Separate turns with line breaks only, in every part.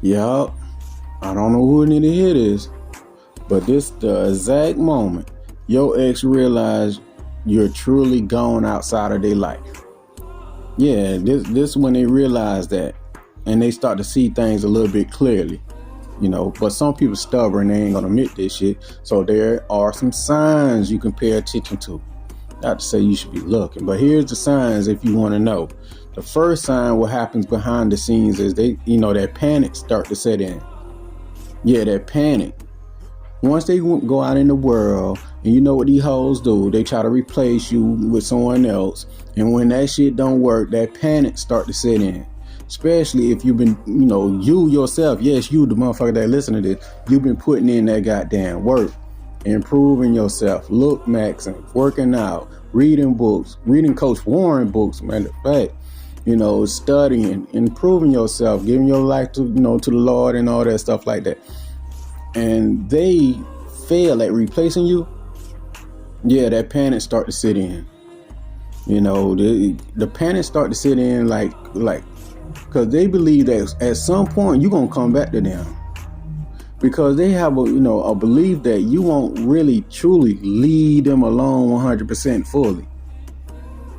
Yup. I don't know who need to hear this, but this the exact moment your ex realize you're truly gone outside of their life. Yeah, this when they realize that, and they start to see things a little bit clearly. But some people stubborn, they ain't gonna admit this shit. So there are some signs you can pay attention to. Not to say you should be looking, but here's the signs if you want to know. The first sign, what happens behind the scenes, is that panic start to set in. Yeah, that panic. Once they go out in the world, and you know what these hoes do, they try to replace you with someone else. And when that shit don't work, that panic start to set in. Especially if you've been, you yourself, yes, you, the motherfucker that listen to this, you've been putting in that goddamn work, improving yourself, look maxing, working out, reading books, reading Coach Warren books, matter of fact, studying, improving yourself, giving your life to the Lord and all that stuff like that. And they fail at replacing you. Yeah, that panic start to sit in. The panic start to sit in like because they believe that at some point you're gonna come back to them, because they have a belief that you won't really truly lead them alone 100% fully.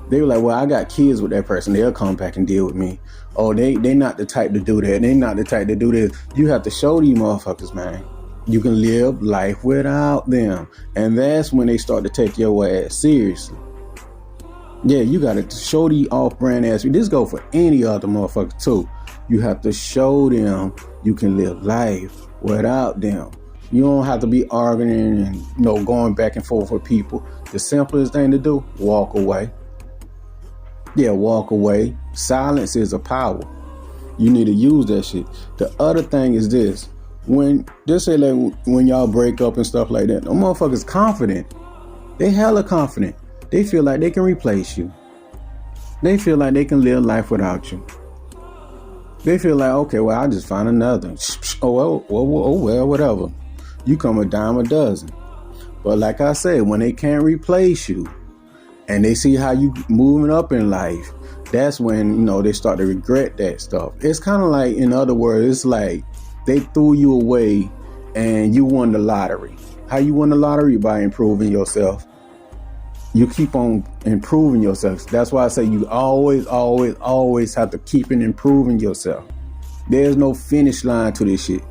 They were like, well, I got kids with that person, they'll come back and deal with me. Oh, they not the type to do that, they not the type to do this. You have to show these motherfuckers, man, you can live life without them. And that's when they start to take your ass seriously. Yeah, you got to show the off-brand ass. This go for any other motherfucker too. You have to show them you can live life without them. You don't have to be arguing and going back and forth with people. The simplest thing to do, walk away. Yeah, walk away. Silence is a power. You need to use that shit. The other thing is this. When y'all break up and stuff like that, the motherfuckers confident. They hella confident. They feel like they can replace you. They feel like they can live life without you. They feel like, okay, well, I'll just find another. Oh, well, whatever. You come a dime a dozen. But like I said, when they can't replace you and they see how you moving up in life, that's when, they start to regret that stuff. It's kind of like, in other words, it's like they threw you away and you won the lottery. How you won the lottery? By improving yourself. You keep on improving yourself. That's why I say you always have to keep on improving yourself. There's no finish line to this shit.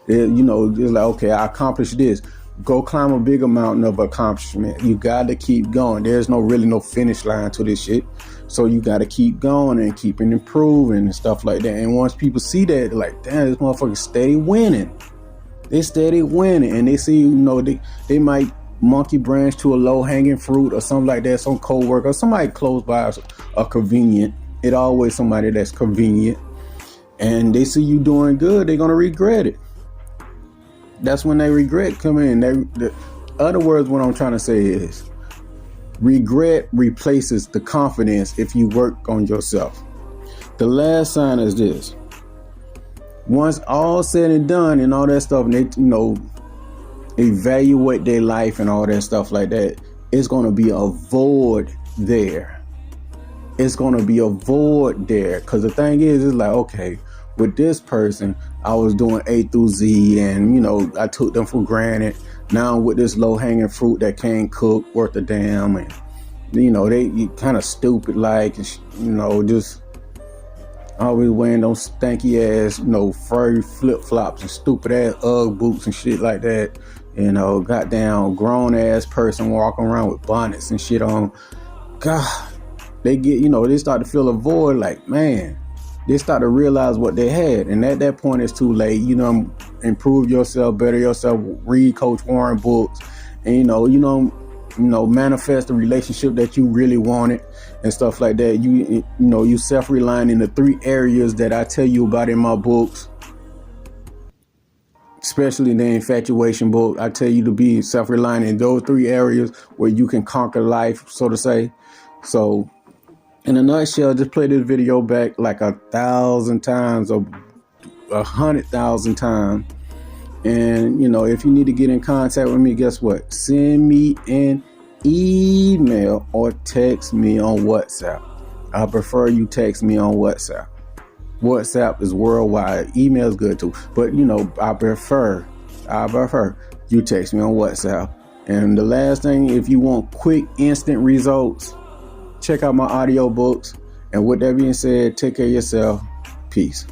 It's like, okay, I accomplished this. Go climb a bigger mountain of accomplishment. You got to keep going. There's no finish line to this shit. So you got to keep going and keeping improving and stuff like that. And once people see that, they're like, damn, this motherfucker steady winning. They steady winning. And they see, they might monkey branch to a low-hanging fruit or something like that, some co-worker, somebody close by a convenient. It always somebody that's convenient. And they see you doing good, they're going to regret it. That's when they regret come in. Other words, what I'm trying to say is, regret replaces the confidence if you work on yourself. The last sign is this. Once all said and done and all that stuff, and they, evaluate their life and all that stuff like that, it's going to be a void there. It's going to be a void there. Because the thing is, it's like, okay, with this person, I was doing A through Z and, I took them for granted. Now with this low-hanging fruit that can't cook worth a damn, and, they kind of stupid like, just always wearing those stanky ass, furry flip-flops and stupid ass Ugg boots and shit like that. Goddamn grown ass person walking around with bonnets and shit on. God, they get, they start to feel a void. Like, man, they start to realize what they had, and at that point it's too late. Improve yourself, better yourself, read Coach Warren books, and manifest the relationship that you really wanted and stuff like that. You self-reliant in the 3 areas that I tell you about in my books. Especially the infatuation book, I tell you to be self-reliant in those 3 areas where you can conquer life, so to say. So, in a nutshell, just play this video back like 1,000 times or 100,000 times. And, if you need to get in contact with me, guess what? Send me an email or text me on WhatsApp. I prefer you text me on WhatsApp. WhatsApp is worldwide. Email is good too. But I prefer you text me on WhatsApp. And the last thing, if you want quick, instant results, check out my audiobooks. And with that being said, take care of yourself. Peace.